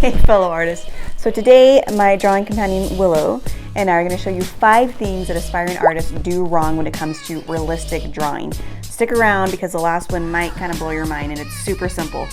Hey fellow artists, so today my drawing companion Willow and I are going to show you 5 things that aspiring artists do wrong when it comes to realistic drawing. Stick around because the last one might kind of blow your mind and it's super simple.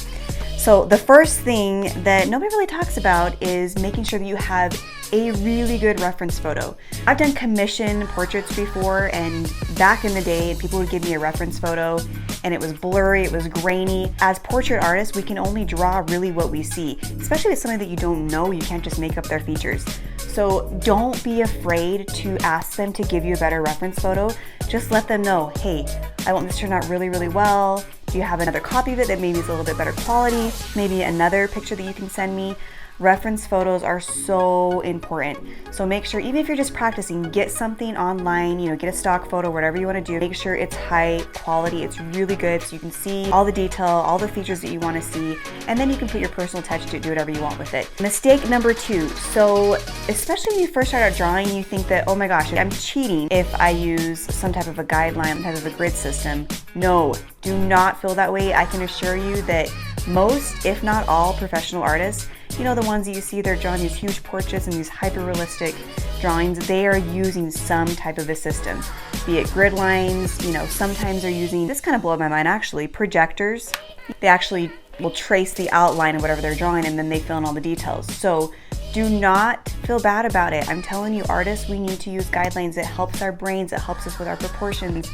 So the first thing that nobody really talks about is making sure that you have a really good reference photo. I've done commission portraits before, and back in the day people would give me a reference photo and it was blurry, it was grainy. As portrait artists, we can only draw really what we see, especially with something that you don't know. You can't just make up their features. So don't be afraid to ask them to give you a better reference photo. Just let them know, hey, I want this to turn out really, really well. Do you have another copy of it that maybe is a little bit better quality? Maybe another picture that you can send me? Reference photos are so important. So make sure, even if you're just practicing, get something online, get a stock photo, whatever you want to do. Make sure it's high quality, it's really good so you can see all the detail, all the features that you want to see, and then you can put your personal touch to do whatever you want with it. Mistake number 2. So especially when you first start out drawing, you think that, oh my gosh, I'm cheating if I use some type of a guideline, some type of a grid system. No, do not feel that way. I can assure you that most, if not all, professional artists, the ones that you see, they're drawing these huge portraits and these hyper-realistic drawings, they are using some type of a system. Be it grid lines, sometimes they're using, this kind of blew my mind actually, projectors. They actually will trace the outline of whatever they're drawing and then they fill in all the details. So do not feel bad about it. I'm telling you, artists, we need to use guidelines. It helps our brains, it helps us with our proportions.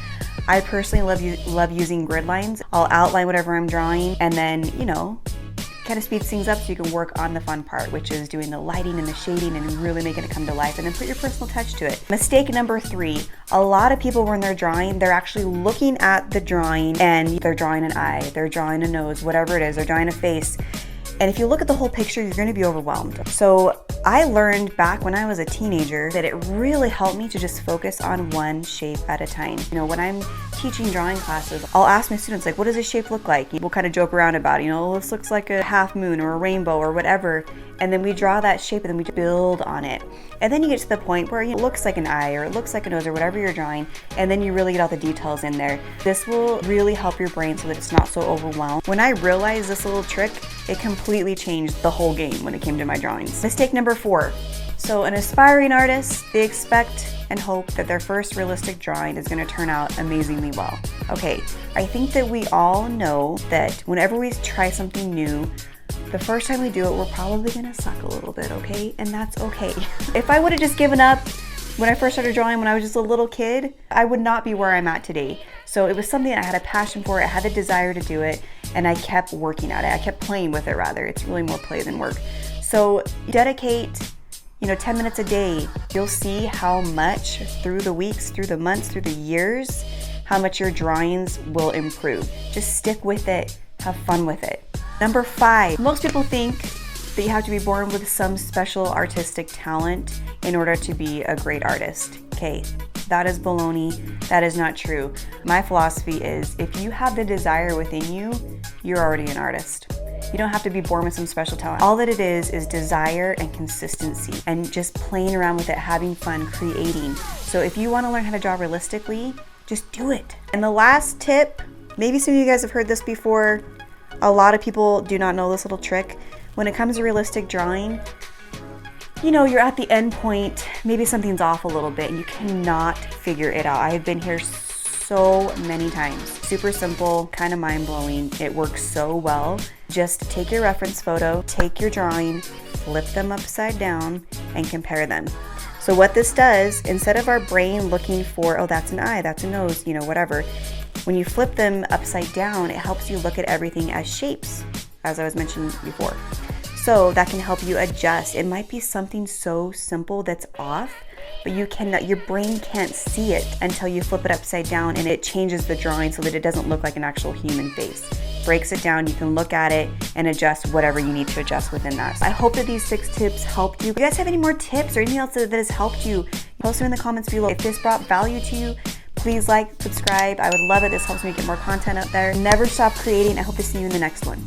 I personally love using grid lines. I'll outline whatever I'm drawing and then, kind of speeds things up so you can work on the fun part, which is doing the lighting and the shading and really making it come to life, and then put your personal touch to it. Mistake number 3, a lot of people when they're drawing, they're actually looking at the drawing and they're drawing an eye, they're drawing a nose, whatever it is, they're drawing a face. And if you look at the whole picture, you're going to be overwhelmed. So I learned back when I was a teenager that it really helped me to just focus on one shape at a time. When I'm teaching drawing classes, I'll ask my students, like, what does this shape look like? We'll kind of joke around about it. This looks like a half moon or a rainbow or whatever. And then we draw that shape and then we build on it. And then you get to the point where it looks like an eye or it looks like a nose or whatever you're drawing, and then you really get all the details in there. This will really help your brain so that it's not so overwhelmed. When I realized this little trick, it completely changed the whole game when it came to my drawings. Mistake number 4. So an aspiring artist, they expect and hope that their first realistic drawing is going to turn out amazingly well. Okay, I think that we all know that whenever we try something new, the first time we do it, we're probably gonna suck a little bit, okay? And that's okay. If I would have just given up when I first started drawing when I was just a little kid, I would not be where I'm at today. So it was something I had a passion for, I had the desire to do it, and I kept working at it. I kept playing with it rather. It's really more play than work. So dedicate 10 minutes a day. You'll see how much through the weeks, through the months, through the years, how much your drawings will improve. Just stick with it, have fun with it. Number 5, most people think that you have to be born with some special artistic talent in order to be a great artist. Okay, that is baloney. That is not true. My philosophy is if you have the desire within you, you're already an artist. You don't have to be born with some special talent. All that it is desire and consistency and just playing around with it, having fun, creating. So if you want to learn how to draw realistically, just do it. And the last tip, maybe some of you guys have heard this before, a lot of people do not know this little trick. When it comes to realistic drawing, you're at the end point, maybe something's off a little bit and you cannot figure it out. I have been here so many times. Super simple, kind of mind-blowing. It works so well. Just take your reference photo, take your drawing, flip them upside down, and compare them. So what this does, instead of our brain looking for, oh, that's an eye, that's a nose, whatever, when you flip them upside down, it helps you look at everything as shapes, as I was mentioning before. So that can help you adjust. It might be something so simple that's off, but your brain can't see it until you flip it upside down and it changes the drawing so that it doesn't look like an actual human face. Breaks it down, you can look at it and adjust whatever you need to adjust within that. I hope that these 6 tips helped you. If you guys have any more tips or anything else that has helped you, post them in the comments below. If this brought value to you, please like, subscribe. I would love it. This helps me get more content out there. Never stop creating. I hope to see you in the next one.